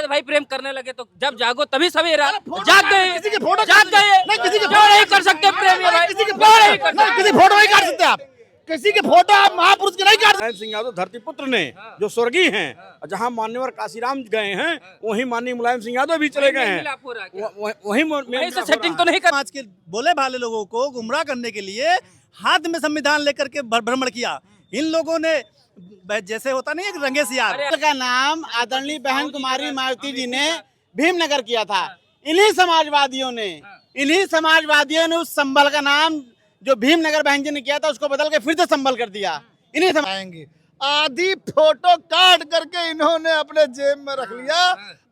भाई प्रेम करने लगे तो जब जागो तभी सवेरा। जाग गए, किसी की फोटो जाग गए, किसी की क्यों नहीं कर सकते प्रेम ये भाई? किसी की क्यों नहीं कर सकते? किसी फोटो नहीं काट सकते आप, किसी की फोटो आप महापुरुष की नहीं काट मुलायम सिंह यादव धरती पुत्र ने जो स्वर्गीय हैं, जहां मान्यवर काशीराम गए हैं वहीं माननीय मुलायम सिंह यादव भी चले गए हैं। मिलाप हो रहा है क्या? वहीं वहीं से सेटिंग तो नहीं कर। समाज के बोले भाले लोगों को गुमराह करने के लिए हाथ में संविधान लेकर के भ्रमण किया। इन लोगों ने जैसे होता नहीं एक रंगे सियार का नाम आदरणीय बहन कुमारी मायावती जी ने भीमनगर किया था। इन्हीं समाजवादियों ने उस संभल का नाम जो भीमनगर बहन जी ने किया था उसको बदल के फिर से संभल कर दिया। इन्हीं आएंगे आधी फोटो काट करके इन्होंने अपने जेब में रख लिया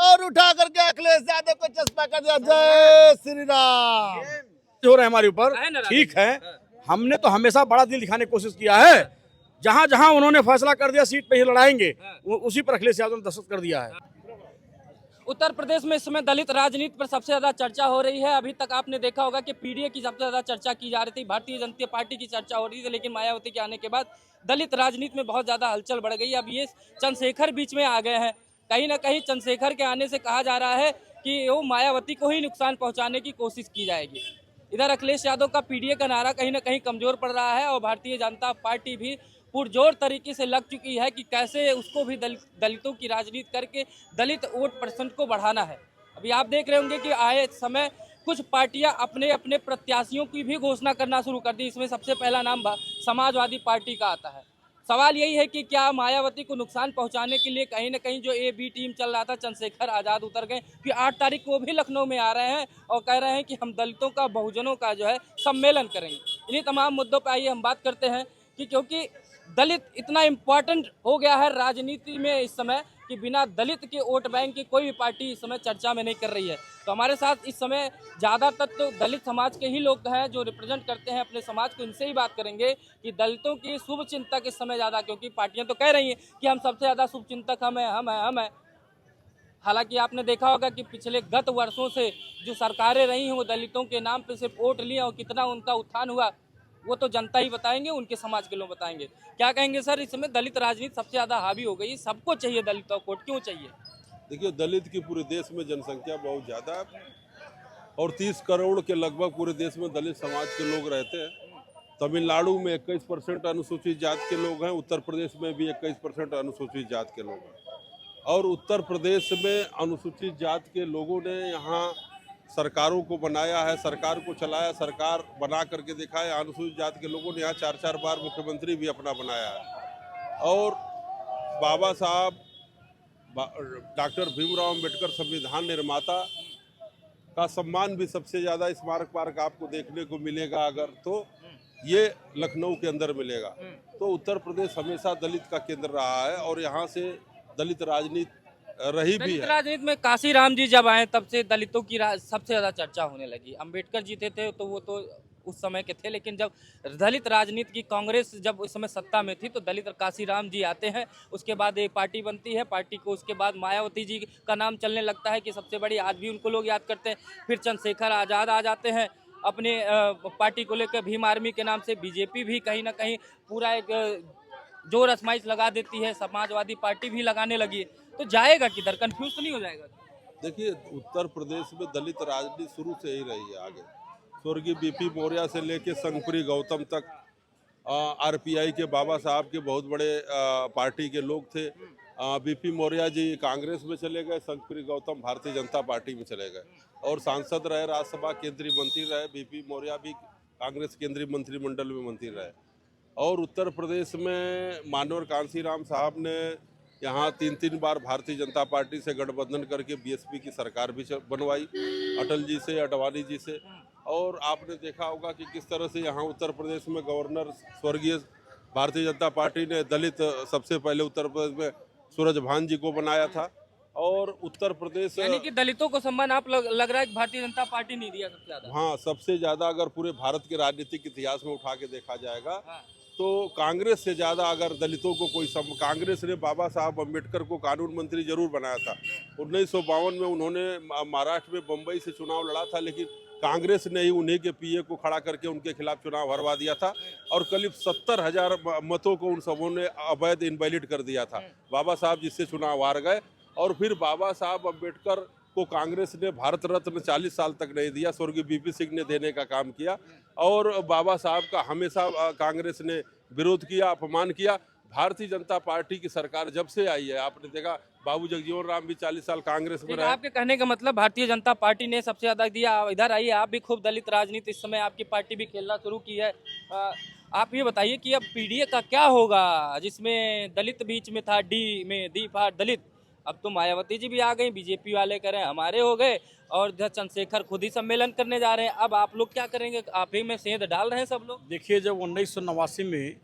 और उठा करके अखिलेश यादव को चस्पा कर दिया। जय श्री राम। हो रहे हमारे ऊपर, ठीक है। हमने तो हमेशा बड़ा दिल दिखाने की कोशिश किया है। जहां जहां उन्होंने फैसला कर दिया सीट पे ही लड़ाएंगे, उसी पर अखिलेश यादव ने दस्तखत कर दिया है। उत्तर प्रदेश में इस समय दलित राजनीति पर सबसे ज्यादा चर्चा हो रही है। अभी तक आपने देखा होगा कि पीडीए की सबसे ज्यादा चर्चा की जा रही थी, भारतीय जनता पार्टी की चर्चा हो रही थी, लेकिन मायावती के आने के बाद दलित राजनीति में बहुत ज्यादा हलचल बढ़ गई। अब ये चंद्रशेखर बीच में आ गए हैं। कहीं ना कहीं चंद्रशेखर के आने से कहा जा रहा है कि वो मायावती को ही नुकसान पहुंचाने की कोशिश की जाएगी। इधर अखिलेश यादव का पीडीए का नारा कहीं ना कहीं कमजोर पड़ रहा है और भारतीय जनता पार्टी भी पुरजोर तरीके से लग चुकी है कि कैसे उसको भी दलितों की राजनीति करके दलित वोट परसेंट को बढ़ाना है। अभी आप देख रहे होंगे कि आए समय कुछ पार्टियां अपने अपने प्रत्याशियों की भी घोषणा करना शुरू कर दी। इसमें सबसे पहला नाम समाजवादी पार्टी का आता है। सवाल यही है कि क्या मायावती को नुकसान पहुंचाने के लिए कहीं ना कहीं जो ए बी टीम चल रहा था, चंद्रशेखर आज़ाद उतर गए कि 8 तारीख को वो भी लखनऊ में आ रहे हैं और कह रहे हैं कि हम दलितों का बहुजनों का जो है सम्मेलन करेंगे। इन्हीं तमाम मुद्दों पर आइए हम बात करते हैं कि क्योंकि दलित इतना इम्पोर्टेंट हो गया है राजनीति में इस समय कि बिना दलित के वोट बैंक की कोई भी पार्टी इस समय चर्चा में नहीं कर रही है। तो हमारे साथ इस समय ज़्यादातर तो दलित समाज के ही लोग हैं जो रिप्रेजेंट करते हैं अपने समाज को। इनसे ही बात करेंगे कि दलितों की शुभ चिंतक इस समय ज़्यादा, क्योंकि पार्टियां तो कह रही हैं कि हम सबसे ज़्यादा शुभ चिंतक हम हैं। हालांकि आपने देखा होगा कि पिछले गत वर्षों से जो सरकारें रही हैं वो दलितों के नाम पर सिर्फ वोट लिए और कितना उनका उत्थान हुआ वो तो जनता ही बताएंगे, उनके समाज के लोग बताएंगे। क्या कहेंगे सर, इस समय दलित राजनीति सबसे ज्यादा हावी हो गई, सबको चाहिए दलितों को, क्यों चाहिए? देखिए, दलित की पूरे देश में जनसंख्या बहुत ज़्यादा है और 30 करोड़ के लगभग पूरे देश में दलित समाज के लोग रहते हैं। तमिलनाडु में 21% अनुसूचित जाति के लोग हैं, उत्तर प्रदेश में भी 21% अनुसूचित जाति के लोग हैं। और उत्तर प्रदेश में अनुसूचित जाति के लोगों ने यहाँ सरकारों को बनाया है, सरकार को चलाया, सरकार बना करके दिखाया। अनुसूचित जाति के लोगों ने यहाँ 4-4 बार मुख्यमंत्री भी अपना बनाया है। और बाबा साहब डॉक्टर भीमराव अंबेडकर संविधान निर्माता का सम्मान भी सबसे ज़्यादा स्मारक पार्क आपको देखने को मिलेगा अगर तो ये लखनऊ के अंदर मिलेगा। तो उत्तर प्रदेश हमेशा दलित का केंद्र रहा है और यहाँ से दलित राजनीति रही भी है। राजनीति में काशीराम जी जब आए तब से दलितों की सबसे ज्यादा चर्चा होने लगी। अंबेडकर जी थे तो वो तो उस समय के थे, लेकिन जब दलित राजनीति की कांग्रेस जब उस समय सत्ता में थी तो दलित काशीराम जी आते हैं, उसके बाद एक पार्टी बनती है, पार्टी को उसके बाद मायावती जी का नाम चलने लगता है कि सबसे बड़ी, आज भी उनको लोग याद करते हैं। फिर चंद्रशेखर आज़ाद आ जाते हैं अपने पार्टी को लेकर, भीम आर्मी के नाम से बीजेपी भी कहीं ना कहीं पूरा एक जोर आजमाइश लगा देती है, समाजवादी पार्टी भी लगाने लगी। तो जाएगा किधर, कंफ्यूज तो नहीं हो जाएगा? देखिए, उत्तर प्रदेश में दलित राजनीति शुरू से ही रही है आगे। स्वर्गीय बीपी मौर्य से लेके संगपुरी गौतम तक आरपीआई के बाबा साहब के बहुत बड़े पार्टी के लोग थे। बीपी मौर्य जी कांग्रेस में चले गए, संगपुरी गौतम भारतीय जनता पार्टी में चले गए और सांसद रहे, राज्यसभा केंद्रीय मंत्री रहे। बीपी मौर्य भी कांग्रेस केंद्रीय मंत्रिमंडल में मंत्री रहे। और उत्तर प्रदेश में मानवर कांशीराम साहब ने यहाँ 3 बार भारतीय जनता पार्टी से गठबंधन करके बीएसपी की सरकार भी बनवाई, अटल जी से, अडवाणी जी से। और आपने देखा होगा कि किस तरह से यहाँ उत्तर प्रदेश में गवर्नर स्वर्गीय भारतीय जनता पार्टी ने दलित सबसे पहले उत्तर प्रदेश में सूरजभान जी को बनाया था। और उत्तर प्रदेश यानी कि दलितों को सम्मान आप लग रहा है कि भारतीय जनता पार्टी नहीं दिया सबसे ज्यादा? हाँ, सबसे ज्यादा अगर पूरे भारत के राजनीतिक इतिहास में उठा के देखा जाएगा तो कांग्रेस से ज़्यादा अगर दलितों को कोई कांग्रेस ने बाबा साहब अम्बेडकर को कानून मंत्री जरूर बनाया था। 1952 में उन्होंने महाराष्ट्र में बम्बई से चुनाव लड़ा था, लेकिन कांग्रेस ने ही उन्हीं के पीए को खड़ा करके उनके खिलाफ चुनाव हरवा दिया था और करीब 70,000 मतों को उन सबों ने अवैध इनवैलिड कर दिया था। बाबा साहब जिससे चुनाव हार गए और फिर बाबा साहब अम्बेडकर को कांग्रेस ने भारत रत्न 40 साल तक नहीं दिया, स्वर्गीय बीपी सिंह ने देने का काम किया और बाबा साहब का हमेशा कांग्रेस ने विरोध किया, अपमान किया। भारतीय जनता पार्टी की सरकार जब से आई है, आपने देखा बाबू जगजीवन राम भी 40 साल कांग्रेस में रहे। आपके कहने का मतलब भारतीय जनता पार्टी ने सबसे ज्यादा दिया। इधर आइए, आप भी खूब दलित राजनीति इस समय आपकी पार्टी भी खेलना शुरू की है। आप ये बताइए कि अब पीडीए का क्या होगा, जिसमें दलित बीच में था, डी फॉर दलित। अब तो मायावती जी भी आ गई, बीजेपी वाले करें हमारे हो गए और इधर चंद्रशेखर खुद ही सम्मेलन करने जा रहे हैं। अब आप लोग क्या करेंगे? आप ही में सेंध डाल रहे हैं सब लोग। देखिए, जब 1989 में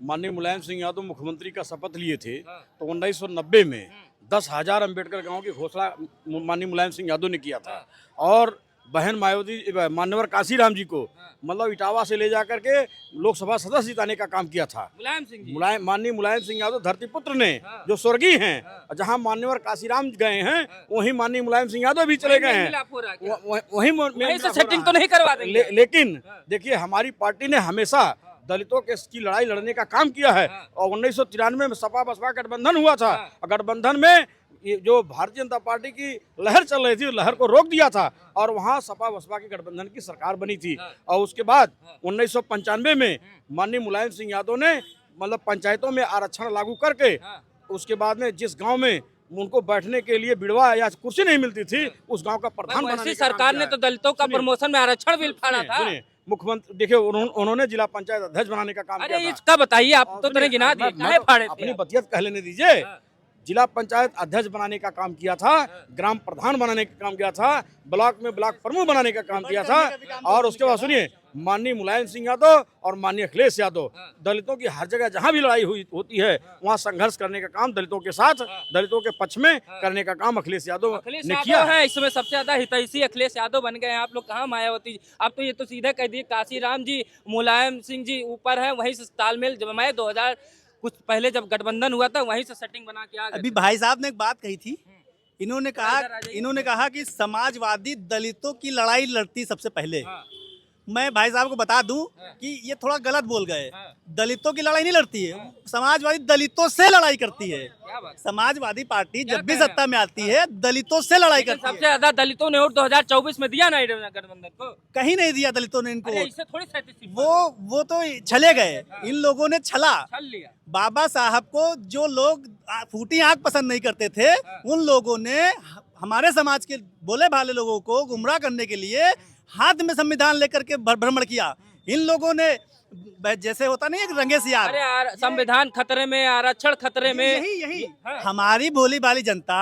माननीय मुलायम सिंह यादव मुख्यमंत्री का शपथ लिए थे तो 1990 में 10,000 अम्बेडकर गांव की घोषणा माननीय मुलायम सिंह यादव ने किया था और बहन मायावती मान्यवर काशीराम जी को मतलब इटावा से ले जाकर के लोकसभा सदस्य जिताने का काम किया था। मुलायम सिंह जी, माननीय मुलायम सिंह यादव धरतीपुत्र ने जो स्वर्गीय हैं, जहां मान्यवर काशीराम गए हैं वहीं माननीय मुलायम सिंह यादव भी चले गए हैं, वहीं से सेटिंग तो नहीं करवा देंगे। लेकिन देखिए, हमारी पार्टी ने हमेशा दलितों के की लड़ाई लड़ने का काम किया है और 1993 में सपा बसपा गठबंधन हुआ था। गठबंधन में ये जो भारतीय जनता पार्टी की लहर चल रही थी, लहर को रोक दिया था और वहाँ सपा बसपा की गठबंधन की सरकार बनी थी। और उसके बाद 1995 में माननीय मुलायम सिंह यादव ने मतलब पंचायतों में आरक्षण लागू करके उसके बाद में जिस गांव में उनको बैठने के लिए बिड़वा या कुर्सी नहीं मिलती थी, उस गांव का प्रधान बनाने का सरकार ने तो दलितों का प्रमोशन में आरक्षण बिल फाड़ा था। मुख्यमंत्री देखिए, उन्होंने जिला पंचायत अध्यक्ष बनाने का काम किया था। इसका बताइए, आप तो तने गिना दिए, अपनी बतियत कह लेने दीजिए। जिला पंचायत अध्यक्ष बनाने का काम किया था, ग्राम प्रधान बनाने का काम किया था, ब्लॉक में ब्लॉक प्रमुख बनाने का काम किया था और उसके बाद सुनिए, माननीय मुलायम सिंह यादव और माननीय अखिलेश यादव दलितों की हर जगह जहां भी लड़ाई होती है वहां संघर्ष करने का काम दलितों के साथ, दलितों के पक्ष में करने का काम अखिलेश यादव ने किया है। इसमें सबसे ज्यादा हितैषी अखिलेश यादव बन गए हैं। आप लोग कहाँ मायावती जी? आप तो ये तो सीधे कह दिए काशीराम जी, मुलायम सिंह जी ऊपर है, वहीं से तालमेल। जब मैं 2000 कुछ पहले जब गठबंधन हुआ था वहीं से सेटिंग बना के आ गए। अभी भाई साहब ने एक बात कही थी, इन्होंने कहा कि समाजवादी दलितों की लड़ाई लड़ती सबसे पहले। मैं भाई साहब को बता दूं कि ये थोड़ा गलत बोल गए। दलितों की लड़ाई नहीं लड़ती है, समाजवादी दलितों से लड़ाई करती है। समाजवादी पार्टी जब भी सत्ता में आती है दलितों से लड़ाई करती है। सबसे ज्यादा दलितों ने वोट 2024 में दिया ना गठबंधन को? कहीं नहीं दिया दलितों ने इनको। इससे थोड़ी वो तो छले गए, इन लोगों ने छल लिया। बाबा साहब को जो लोग फूटी आंख पसंद नहीं करते थे, उन लोगों ने हमारे समाज के भोले भाले लोगों को गुमराह करने के लिए हाथ में संविधान लेकर के भ्रमण किया। इन लोगों ने जैसे होता नहीं एक रंगे सियार, संविधान खतरे में, आरक्षण खतरे में, यही हमारी भोली भाली जनता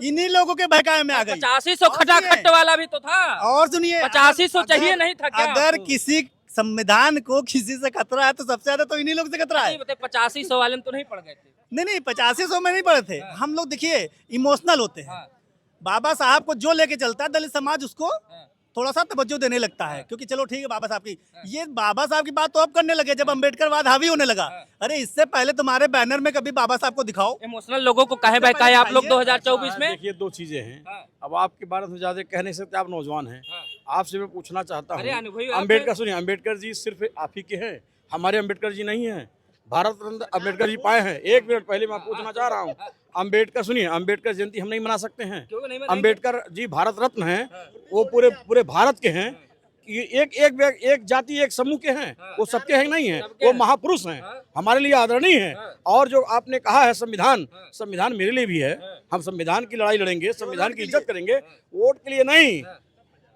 इन्हीं लोगों के बहकावे में आ गई। 8500 खटाखट वाला भी तो था। और सुनिए, 8500 चाहिए नहीं था क्या? अगर किसी संविधान को किसी से खतरा है तो सबसे ज्यादा तो इन्हीं लोग से खतरा है। 8500 वाले में तो नहीं पड़ गए थे। नहीं 8500 में नहीं पड़े थे। हम लोग देखिए इमोशनल होते हैं। बाबा साहब को जो लेके चलता है दलित समाज उसको थोड़ा सा तवज्जो देने लगता है, क्योंकि चलो ठीक है बाबा साहब की, ये बाबा साहब की बात तो अब करने लगे जब अम्बेडकरवाद हावी होने लगा। अरे इससे पहले तुम्हारे बैनर में कभी बाबा साहब को दिखाओ। इमोशनल लोगों को कहे बहकाए आप लोग 2024 में। देखिए, दो चीजें हैं। अब आपके बारे में ज्यादा कह नहीं सकते, आप नौजवान हैं। आपसे मैं पूछना चाहता हूँ, अम्बेडकर सुनिए, अम्बेडकर जी सिर्फ आप ही के हैं, हमारे अम्बेडकर जी नहीं है। भारत रत्न अम्बेडकर जी पाए हैं। एक मिनट पहले मैं पूछना चाह रहा हूँ, अम्बेडकर सुनिए, अम्बेडकर जयंती हम नहीं मना सकते हैं। अम्बेडकर जी भारत रत्न हैं, वो पूरे भारत के हैं। एक जाति एक समूह के हैं, वो सबके हैं नहीं है, वो महापुरुष हैं, हमारे लिए आदरणीय हैं। और जो आपने कहा है संविधान मेरे लिए भी है। हम संविधान की लड़ाई लड़ेंगे, संविधान की इज्जत करेंगे, वोट के लिए नहीं।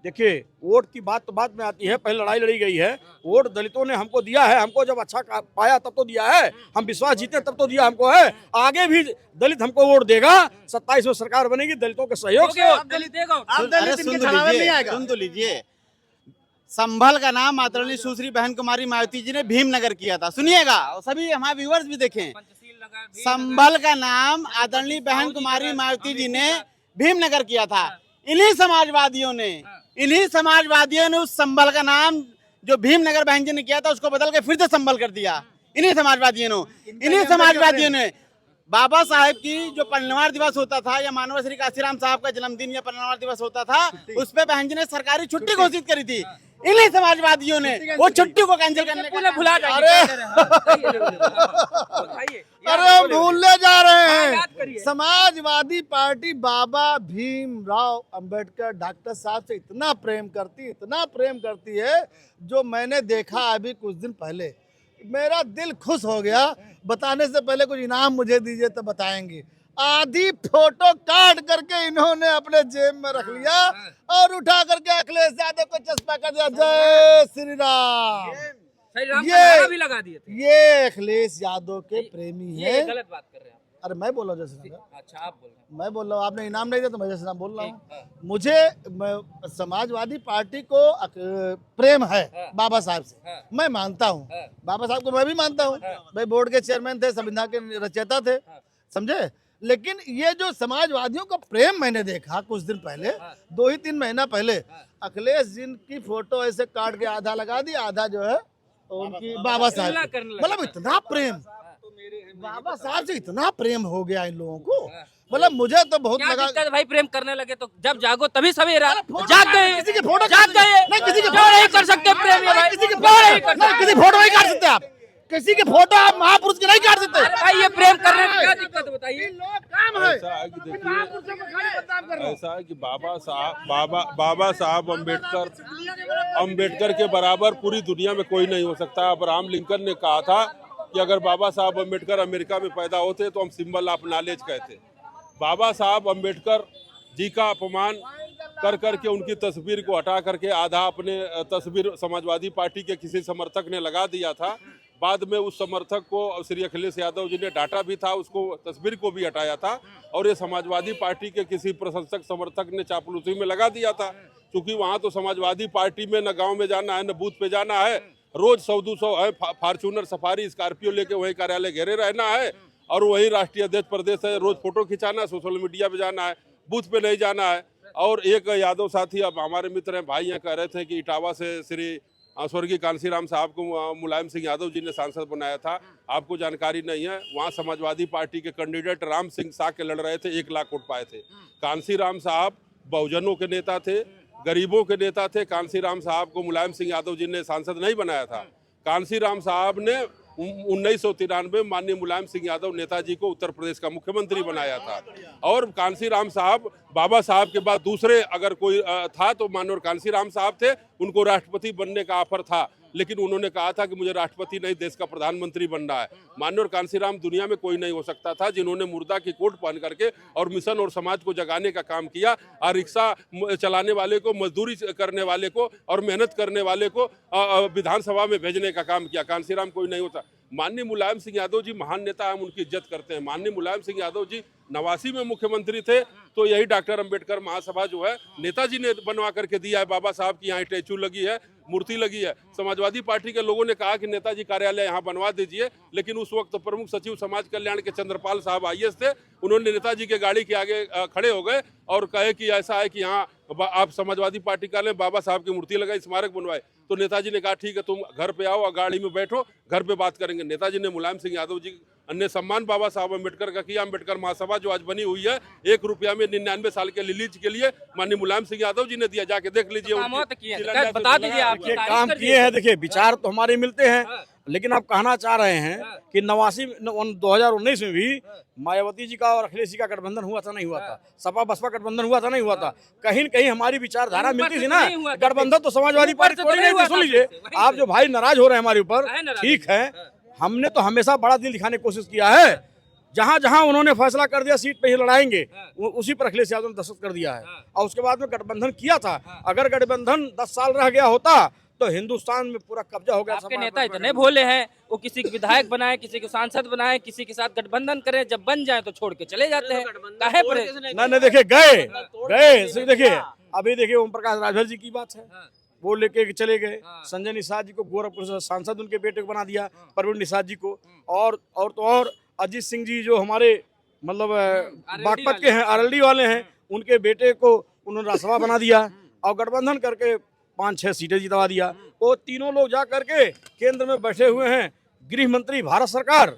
देखिए, वोट की बात तो बाद में आती है, पहले लड़ाई लड़ी गई है। वोट दलितों ने हमको दिया है, हमको जब अच्छा पाया तब तो दिया है, हम विश्वास जीते तब तो दिया हमको है। आगे भी दलित हमको वोट देगा, 27 में सरकार बनेगी दलितों के सहयोग से। सुन तो लीजिए, संभल का नाम आदरणीय सुश्री बहन कुमारी मायावती जी ने भीमनगर किया था। सुनिएगा, सभी हमारे व्यूअर्स भी देखें। संभल का नाम आदरणीय बहन कुमारी मायावती जी ने भीमनगर किया था। इन्हीं समाजवादियों ने उस संभल का नाम जो भीमनगर बहन जी ने किया था उसको बदल के फिर से संभल कर दिया। इन्हीं समाजवादियों ने बाबा साहेब की जो परिनिर्वाण दिवस होता था या मानव श्री काशीराम साहब का जन्मदिन या परिनिर्वाण दिवस होता था, उस पे बहन जी ने सरकारी छुट्टी घोषित करी थी। इन्हीं समाजवादियों ने वो छुट्टी को कैंसिल करने का भुला अरे भूलने जा रहे हैं। समाजवादी पार्टी बाबा भीमराव अंबेडकर डॉक्टर साहब से इतना प्रेम करती है, जो मैंने देखा अभी कुछ दिन पहले, मेरा दिल खुश हो गया। बताने से पहले कुछ इनाम मुझे दीजिए तो बताएंगे। आधी फोटो काट करके इन्होंने अपने जेब में रख लिया और उठा करके अखिलेश यादव को चस्पा कर दिया। जय श्री राम। भी लगा दिए थे। ये अखिलेश यादव के प्रेमी ये है। गलत बात कर रहे हैं आप। अरे मैं बोल रहा हूँ जय श्री राम। अच्छा आप बोल रहे हैं। मैं बोल रहा हूँ, आपने इनाम नहीं दिया तो मैं जय श्री राम बोल रहा हूँ। मुझे समाजवादी पार्टी को प्रेम है बाबा साहब से, मैं मानता हूँ। बाबा साहब को मैं भी मानता हूँ। भाई बोर्ड के चेयरमैन थे, संविधान के रचयिता थे, समझे। लेकिन ये जो समाजवादियों का प्रेम मैंने देखा कुछ दिन पहले, 2 ही 3 महीना पहले, अखिलेश जी की फोटो ऐसे काट के आधा लगा दिया, आधा जो है उनकी बाबा साहब, मतलब इतना प्रेम बाबा साहब से, इतना प्रेम हो गया इन लोगों को। मतलब मुझे तो बहुत लगा भाई प्रेम करने लगे तो जब जागो तभी सवेरा जाग गए। किसी की फोटो जाग गए, नहीं, किसी की क्यों नहीं कर सकते प्रेम ये भाई? किसी की फोटो नहीं काट सकते आप। किसी के फोटो आप महापुरुष के नहीं काट सकते। अरे भाई ये प्रेम करने में क्या दिक्कत है बताइए? काम है ऐसा है कि देखिए, ऐसा है कि बाबा साहब अम्बेडकर के बराबर पूरी दुनिया में कोई नहीं हो सकता। अब्राहम लिंकन ने कहा था कि अगर बाबा साहब अम्बेडकर अमेरिका में पैदा होते तो हम सिंबल ऑफ नॉलेज कहते। बाबा साहब अम्बेडकर जी का अपमान कर करके उनकी तस्वीर को हटा करके आधा अपने तस्वीर समाजवादी पार्टी के किसी समर्थक ने लगा दिया था। बाद में उस समर्थक को श्री अखिलेश यादव जी ने डांटा भी था, उसको तस्वीर को भी हटाया था, और ये समाजवादी पार्टी के किसी प्रशंसक समर्थक ने चापलूसी में लगा दिया था। क्योंकि वहाँ तो समाजवादी पार्टी में न गाँव में जाना है न बूथ पे जाना है, रोज 100-200 है फॉर्चूनर सफारी स्कॉर्पियो लेके वही कार्यालय घेरे रहना है, और वही राष्ट्रीय अध्यक्ष प्रदेश है, रोज फोटो खिंचाना है, सोशल मीडिया पे जाना है, बूथ पे नहीं जाना है। और एक यादव साथी, अब हमारे मित्र हैं भाई यहाँ कह रहे थे कि इटावा से श्री स्वर्गीय कांसीराम साहब को मुलायम सिंह यादव जी ने सांसद बनाया था। आपको जानकारी नहीं है, वहाँ समाजवादी पार्टी के कैंडिडेट राम सिंह शाह के लड़ रहे थे, 1 लाख वोट पाए थे। कांसीराम साहब बहुजनों के नेता थे, गरीबों के नेता थे। कांसीराम साहब को मुलायम सिंह यादव जी ने सांसद नहीं बनाया था। कांसीराम साहब ने 1993 माननीय मुलायम सिंह यादव नेताजी को उत्तर प्रदेश का मुख्यमंत्री बनाया था। और कांसीराम साहब बाबा साहब के बाद दूसरे अगर कोई था तो माननीय कांसीराम साहब थे, उनको राष्ट्रपति बनने का ऑफर था, लेकिन उन्होंने कहा था कि मुझे राष्ट्रपति नहीं, देश का प्रधानमंत्री बनना है। माननीय कांसीराम दुनिया में कोई नहीं हो सकता था जिन्होंने मुर्दा की कोट पहन करके और मिशन और समाज को जगाने का काम किया, और रिक्शा चलाने वाले को, मजदूरी करने वाले को और मेहनत करने वाले को विधानसभा में भेजने का काम किया। कांसीराम कोई नहीं होता। माननीय मुलायम सिंह यादव जी महान नेता, हम उनकी इज्जत करते हैं। माननीय मुलायम सिंह यादव जी 89 में मुख्यमंत्री थे, तो यही डॉक्टर अंबेडकर महासभा जो है नेताजी ने बनवा करके दिया है। बाबा साहब की यहाँ स्टैचू लगी है, मूर्ति लगी है। समाजवादी पार्टी के लोगों ने कहा कि नेताजी कार्यालय यहाँ बनवा दीजिए, लेकिन उस वक्त प्रमुख सचिव समाज कल्याण के चंद्रपाल साहब IAS थे, उन्होंने नेताजी के गाड़ी के आगे खड़े हो गए और कहे कि ऐसा है कि यहाँ आप समाजवादी पार्टी कार्यालय बाबा साहब की मूर्ति लगाई, स्मारक बनवाए। तो नेताजी ने कहा ठीक है, तुम घर पे आओ और गाड़ी में बैठो, घर पे बात करेंगे। नेताजी ने मुलायम सिंह यादव जी अन्य सम्मान बाबा साहब अम्बेडकर का किया। अम्बेडकर महासभा जो आज बनी हुई है, 1 रुपया में 99 साल के रिलीज के लिए माननीय मुलायम सिंह यादव जी ने दिया, जाके देख लीजिए। बता दीजिए आप काम किए हैं। देखिए विचार तो हमारे मिलते हैं, लेकिन आप कहना चाह रहे हैं कि 2019 में भी मायावती जी का और अखिलेश जी का गठबंधन हुआ था, नहीं हुआ था? सपा बसपा गठबंधन हुआ था, नहीं हुआ था? कहीं न कहीं हमारी विचारधारा मिलती थी ना। गठबंधन तो समाजवादी पार्टी थोड़ी नहीं थी। सुन लीजिए, आप जो भाई नाराज हो रहे हैं हमारे ऊपर, ठीक है, हमने तो हमेशा बड़ा दिल दिखाने की कोशिश किया है। जहां जहां उन्होंने फैसला कर दिया सीट पे ही लड़ाएंगे, उसी पर अखिलेश यादव ने दस्तखत कर दिया है। और उसके बाद में गठबंधन किया था। अगर गठबंधन 10 साल रह गया होता तो हिंदुस्तान में पूरा कब्जा हो गया। आपके नेता इतने भोले हैं, वो किसी को विधायक बनाए, किसी को सांसद बनाए, किसी के साथ गठबंधन करें, जब बन जाए तो छोड़ के चले जाते हैं। काहे पर नहीं, देखिए गए देखिए, अभी देखिए ओम प्रकाश राजभर जी की बात है, वो लेके चले गए। संजय निषाद जी को गोरखपुर से सांसद उनके बेटे को बना दिया, परवीन निषाद जी को। और अजीत सिंह जी जो हमारे मतलब बागपत के हैं, आरएलडी वाले हैं, उनके बेटे को उन्होंने राज्यसभा बना दिया और गठबंधन करके 5-6 सीटें जितवा दिया। वो तीनों लोग जा करके केंद्र में बैठे हुए हैं, गृह मंत्री भारत सरकार।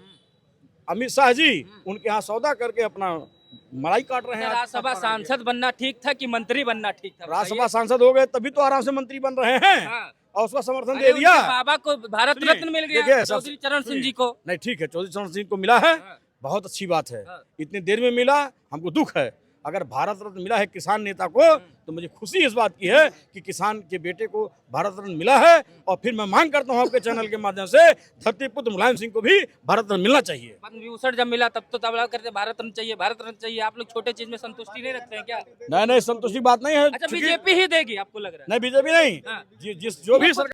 अमित शाह जी उनके यहाँ सौदा करके अपना मलाई काट रहे हैं। राज्यसभा सांसद बनना ठीक था कि मंत्री बनना ठीक था? राज्यसभा सांसद हो गए तभी तो आराम से मंत्री बन रहे हैं। हाँ। और उसका समर्थन अरे दे दिया। उनके बाबा को भारत सुनिए, रत्न मिल देखिए, गया सब- चौधरी चरण सिंह जी को। नहीं ठीक है, चौधरी चरण सिंह को मिला है, हाँ। बहुत अच्छी बात है। हाँ। इतनी देर में मिला, हमको दुख है। अगर भारत रत्न मिला है किसान नेता को तो मुझे खुशी इस बात की है कि किसान के बेटे को भारत रत्न मिला है। और फिर मैं मांग करता हूँ आपके चैनल के माध्यम से धरती पुत्र मुलायम सिंह को भी भारत रत्न मिलना चाहिए। पद्म विभूषण जब मिला तब तो तबला करते भारत रत्न चाहिए, भारत रत्न चाहिए। आप लोग छोटे चीज में संतुष्टि नहीं रखते हैं क्या? नहीं नहीं, संतुष्टि बात नहीं है। अच्छा, क्योंकि- बीजेपी ही देगी आपको लग रहा है? नहीं बीजेपी नहीं, हाँ। जिस जो भी सरकार